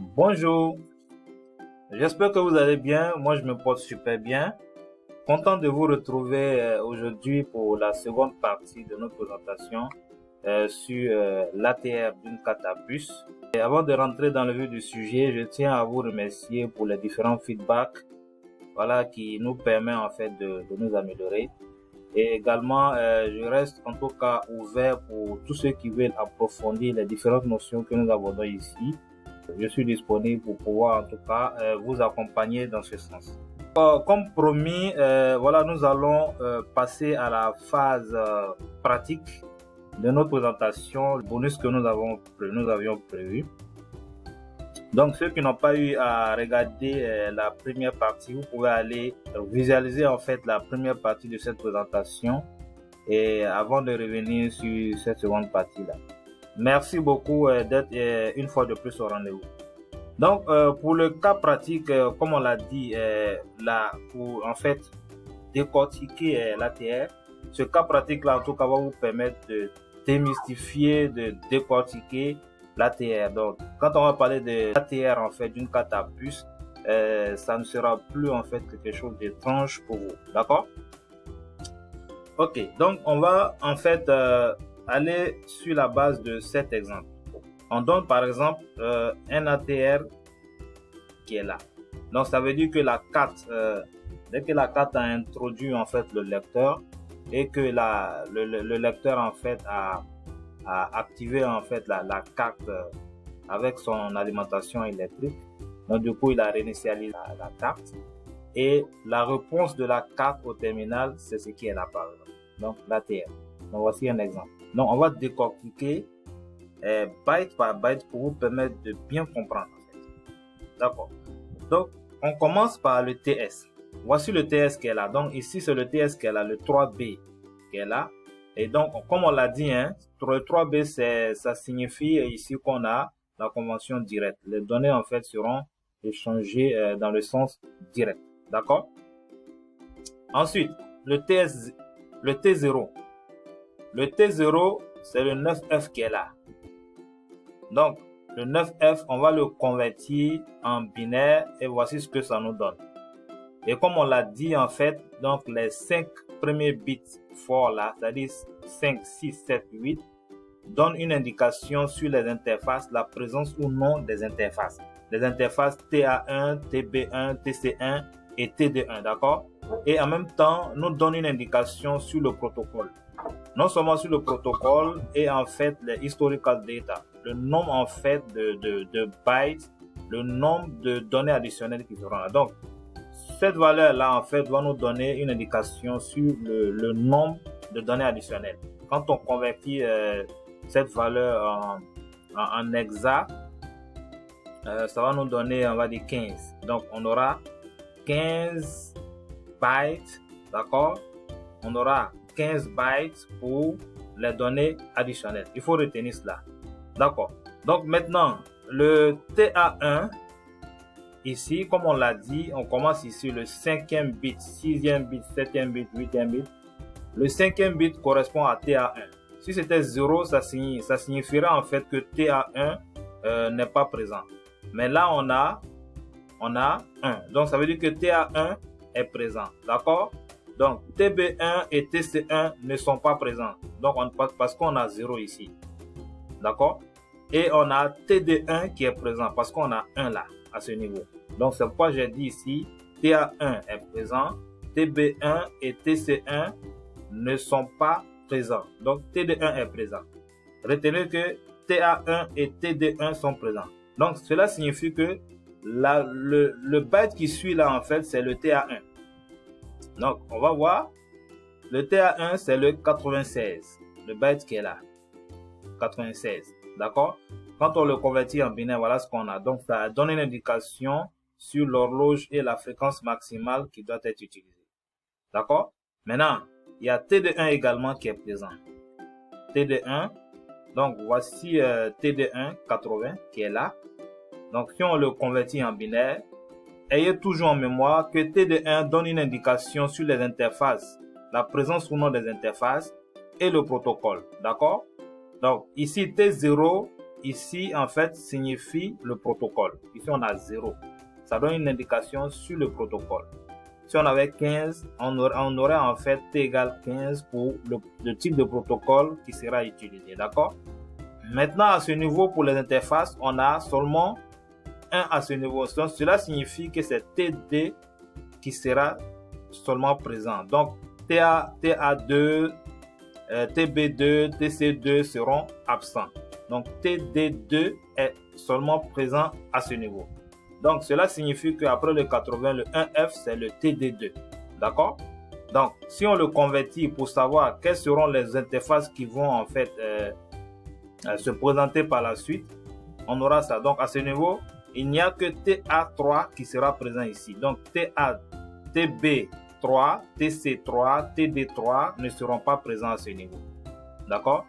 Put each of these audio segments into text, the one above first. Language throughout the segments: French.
Bonjour, j'espère que vous allez bien. Moi, je me porte super bien. Content de vous retrouver aujourd'hui pour la seconde partie de notre présentation sur l'ATR d'une carte à puce. Et avant de rentrer dans le vif du sujet, je tiens à vous remercier pour les différents feedbacks, qui nous permettent en fait de nous améliorer. Et également, je reste en tout cas ouvert pour tous ceux qui veulent approfondir les différentes notions que nous abordons ici. Je suis disponible pour pouvoir en tout cas vous accompagner dans ce sens. Comme promis, nous allons passer à la phase pratique de notre présentation, le bonus que nous avions prévu. Donc ceux qui n'ont pas eu à regarder la première partie, vous pouvez aller visualiser en fait la première partie de cette présentation et avant de revenir sur cette seconde partie là. Merci beaucoup d'être une fois de plus au rendez-vous. Donc, pour le cas pratique, comme on l'a dit, pour en fait décortiquer l'ATR, ce cas pratique-là, en tout cas, va vous permettre de démystifier, de décortiquer l'ATR. Donc, quand on va parler de l'ATR, en fait, d'une carte à puce, ça ne sera plus, en fait, quelque chose d'étrange pour vous. D'accord? Ok, donc, on va, en fait, aller sur la base de cet exemple. On donne par exemple un ATR qui est là. Donc ça veut dire que la carte, dès que la carte a introduit en fait le lecteur et que le lecteur en fait a activé en fait la carte avec son alimentation électrique. Donc du coup il a réinitialisé la carte et la réponse de la carte au terminal c'est ce qui est là par exemple. Donc l'ATR. Donc voici un exemple. Donc on va décortiquer byte par byte pour vous permettre de bien comprendre. En fait. D'accord. Donc, on commence par le TS. Voici le TS qui est là. Donc, ici, c'est le TS qui est là, le 3B qui est là. Et donc, comme on l'a dit, le 3B, ça signifie ici qu'on a la convention directe. Les données, en fait, seront échangées dans le sens direct. D'accord. Ensuite, le T0. Le T0, c'est le 9F qui est là. Donc, le 9F, on va le convertir en binaire et voici ce que ça nous donne. Et comme on l'a dit, en fait, donc les 5 premiers bits forts là, c'est-à-dire 5, 6, 7, 8, donnent une indication sur les interfaces, la présence ou non des interfaces. Les interfaces TA1, TB1, TC1 et TD1, d'accord? Et en même temps, nous donnent une indication sur le protocole. Non seulement sur le protocole et en fait les historical data, le nombre en fait de bytes, le nombre de données additionnelles qui seront là. Donc, cette valeur-là en fait va nous donner une indication sur le nombre de données additionnelles. Quand on convertit cette valeur en hexa, ça va nous donner, on va dire 15. Donc, on aura 15 bytes, d'accord? On aura 15 bytes pour les données additionnelles. Il faut retenir cela. D'accord. Donc maintenant, le TA1, ici, comme on l'a dit, on commence ici le 5e bit, 6e bit, 7e bit, 8e bit. Le 5e bit correspond à TA1. Si c'était 0, ça signifierait en fait que TA1 n'est pas présent. Mais là, on a 1. Donc ça veut dire que TA1 est présent. D'accord? Donc, TB1 et TC1 ne sont pas présents. Donc, parce qu'on a 0 ici. D'accord? Et on a TD1 qui est présent parce qu'on a 1 là, à ce niveau. Donc, c'est pourquoi j'ai dit ici, TA1 est présent, TB1 et TC1 ne sont pas présents. Donc, TD1 est présent. Retenez que TA1 et TD1 sont présents. Donc, cela signifie que le byte qui suit là, en fait, c'est le TA1. Donc, on va voir, le TA1, c'est le 96, le byte qui est là, 96, d'accord? Quand on le convertit en binaire, voilà ce qu'on a. Donc, ça donne une indication sur l'horloge et la fréquence maximale qui doit être utilisée, d'accord? Maintenant, il y a TD1 également qui est présent. TD1, donc voici TD1 80 qui est là. Donc, si on le convertit en binaire, ayez toujours en mémoire que TD1 donne une indication sur les interfaces, la présence ou non des interfaces et le protocole. D'accord? Donc, ici, T0 ici, en fait, signifie le protocole. Ici, on a 0. Ça donne une indication sur le protocole. Si on avait 15, on aurait en fait T égale 15 pour le type de protocole qui sera utilisé. D'accord? Maintenant, à ce niveau, pour les interfaces, on a seulement 1 à ce niveau. Donc, cela signifie que c'est TD qui sera seulement présent. Donc, TA2, TB2, TC2 seront absents. Donc, TD2 est seulement présent à ce niveau. Donc, cela signifie qu'après le 80, le 1F, c'est le TD2. D'accord? Donc, si on le convertit pour savoir quelles seront les interfaces qui vont en fait se présenter par la suite, on aura ça. Donc, à ce niveau, il n'y a que TA3 qui sera présent ici. Donc, TB3, TC3, TD3 ne seront pas présents à ce niveau. D'accord?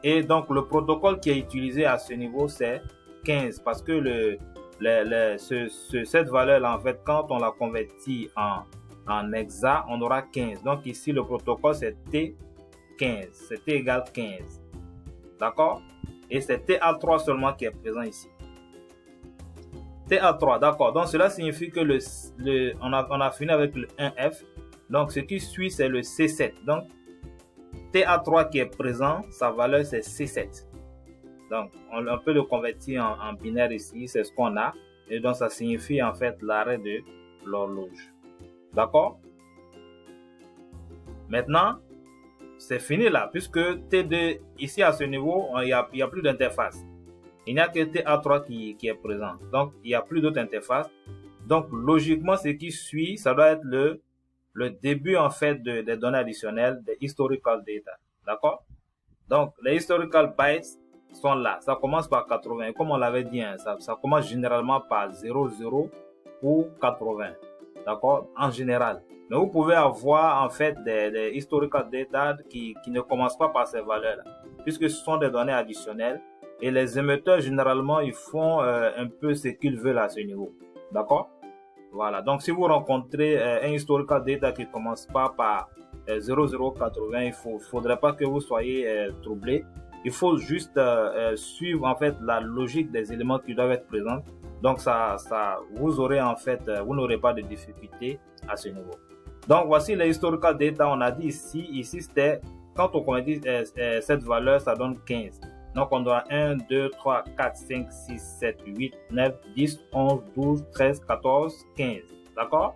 Et donc, le protocole qui est utilisé à ce niveau, c'est 15 parce que cette valeur-là, en fait, quand on la convertit en hexa, on aura 15. Donc, ici, le protocole, c'est T15. C'est T égale 15. D'accord? Et c'est TA3 seulement qui est présent ici. TA3, d'accord. Donc, cela signifie que on a fini avec le 1F. Donc, ce qui suit, c'est le C7. Donc, TA3 qui est présent, sa valeur, c'est C7. Donc, on peut le convertir en binaire ici. C'est ce qu'on a. Et donc, ça signifie, en fait, l'arrêt de l'horloge. D'accord? Maintenant, c'est fini là, puisque T2, ici, à ce niveau, il n'y a plus d'interface. Il n'y a que TA3 qui est présent. Donc, il n'y a plus d'autres interfaces. Donc, logiquement, ce qui suit, ça doit être le début, en fait, des données additionnelles, des historical data. D'accord? Donc, les historical bytes sont là. Ça commence par 80. Comme on l'avait dit, hein, ça commence généralement par 00 ou 80. D'accord? En général. Mais vous pouvez avoir, en fait, des historical data qui ne commencent pas par ces valeurs-là. Puisque ce sont des données additionnelles. Et les émetteurs, généralement, ils font un peu ce qu'ils veulent à ce niveau. D'accord? Voilà. Donc, si vous rencontrez un historical data qui ne commence pas par 0080, il faudrait pas que vous soyez troublé. Il faut juste suivre, en fait, la logique des éléments qui doivent être présents. Donc, vous aurez, en fait, vous n'aurez pas de difficulté à ce niveau. Donc, voici les historical data. On a dit ici, c'était, quand on convertit cette valeur, ça donne 15. Donc, on doit 1, 2, 3, 4, 5, 6, 7, 8, 9, 10, 11, 12, 13, 14, 15. D'accord?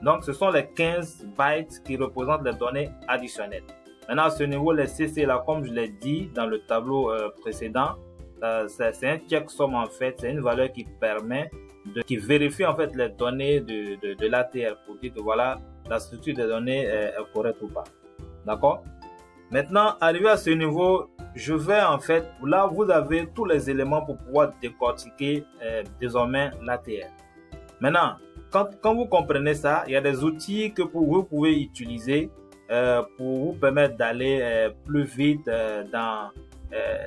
Donc, ce sont les 15 bytes qui représentent les données additionnelles. Maintenant, à ce niveau, les CC, là, comme je l'ai dit dans le tableau précédent, c'est un checksum, en fait. C'est une valeur qui permet qui vérifie, en fait, les données de l'ATR pour dire que, voilà, la structure des données est correcte ou pas. D'accord? Maintenant, arrivé à ce niveau, je vais en fait, là vous avez tous les éléments pour pouvoir décortiquer désormais l'ATR. Maintenant, quand vous comprenez ça, il y a des outils que vous pouvez utiliser pour vous permettre d'aller plus vite dans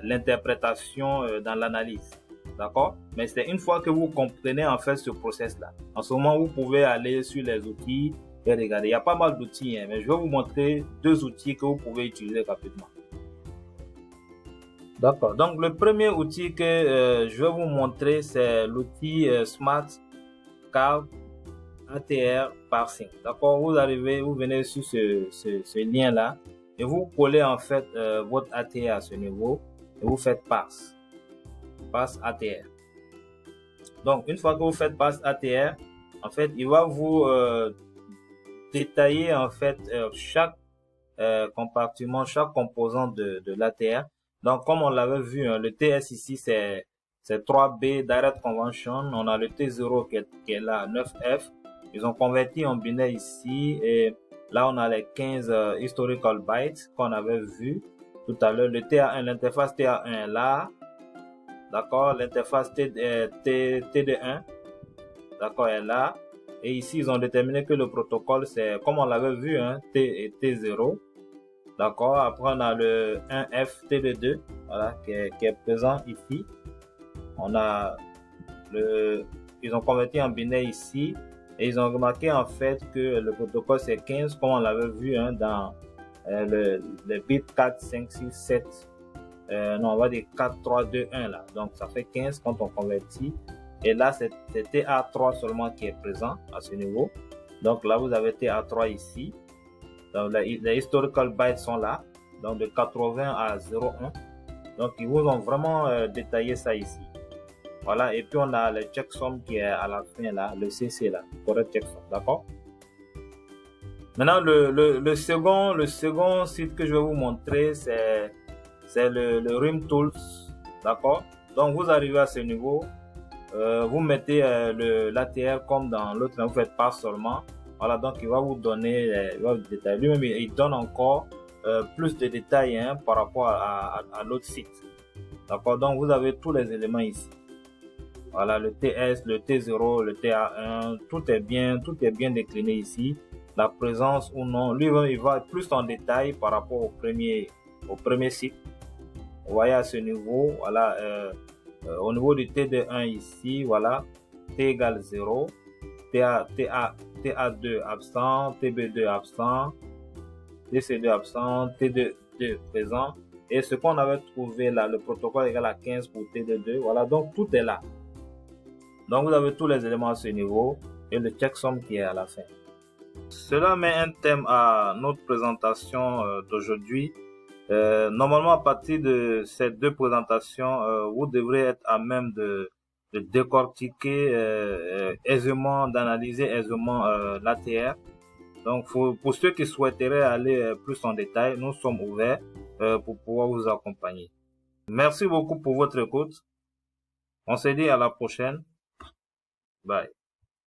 l'interprétation, dans l'analyse. D'accord? Mais c'est une fois que vous comprenez en fait ce process-là. En ce moment, vous pouvez aller sur les outils et regarder. Il y a pas mal d'outils, hein, mais je vais vous montrer 2 outils que vous pouvez utiliser rapidement. D'accord. Donc, le premier outil que je vais vous montrer, c'est l'outil Smart Card ATR Parsing. D'accord. Vous venez sur ce lien-là et vous collez en fait votre ATR à ce niveau et vous faites parse ATR. Donc, une fois que vous faites parse ATR, en fait, il va vous détailler en fait chaque compartiment, chaque composant de l'ATR. Donc, comme on l'avait vu, hein, le TS ici, c'est 3B Direct Convention. On a le T0 qui est là, 9F. Ils ont converti en binaire ici. Et là, on a les 15 historical bytes qu'on avait vu tout à l'heure. Le TA1, l'interface TA1 est là. D'accord. L'interface TD1, d'accord, est là. Et ici, ils ont déterminé que le protocole, c'est, comme on l'avait vu, hein, T et T0. D'accord. Après, on a le 1F TD2, voilà, qui est présent ici. On a ils ont converti en binaire ici. Et ils ont remarqué, en fait, que le protocole, c'est 15, comme on l'avait vu, hein, dans les bits 4, 5, 6, 7. non, on va dire 4, 3, 2, 1 là. Donc, ça fait 15 quand on convertit. Et là, c'est TA3 seulement qui est présent à ce niveau. Donc là, vous avez TA3 ici. Donc, les historical bytes sont là. Donc, de 80 à 01. Donc, ils vous ont vraiment détaillé ça ici. Voilà. Et puis, on a le checksum qui est à la fin là, le CC là, correct checksum. D'accord? Maintenant, le second site que je vais vous montrer, c'est le RIM Tools. D'accord? Donc, vous arrivez à ce niveau. Vous mettez l'ATR comme dans l'autre, vous faites pas seulement. Voilà, donc il va vous donner les détails. Lui-même, il donne encore plus de détails par rapport à l'autre site. D'accord, donc vous avez tous les éléments ici. Voilà, le TS, le T0, le TA1, tout est bien décliné ici. La présence ou non, lui-même, il va plus en détail par rapport au premier site. Vous voyez à ce niveau, voilà, au niveau du TD1 ici, voilà, T égale 0, TA2 absent, TB2 absent, TC2 absent, TD2 présent. Et ce qu'on avait trouvé là, le protocole égal à 15 pour TD2, voilà, donc tout est là. Donc vous avez tous les éléments à ce niveau et le checksum qui est à la fin. Cela met un thème à notre présentation d'aujourd'hui. Normalement, à partir de ces deux présentations, vous devrez être à même de décortiquer aisément, d'analyser aisément l'ATR. Donc, pour ceux qui souhaiteraient aller plus en détail, nous sommes ouverts pour pouvoir vous accompagner. Merci beaucoup pour votre écoute. On se dit à la prochaine. Bye.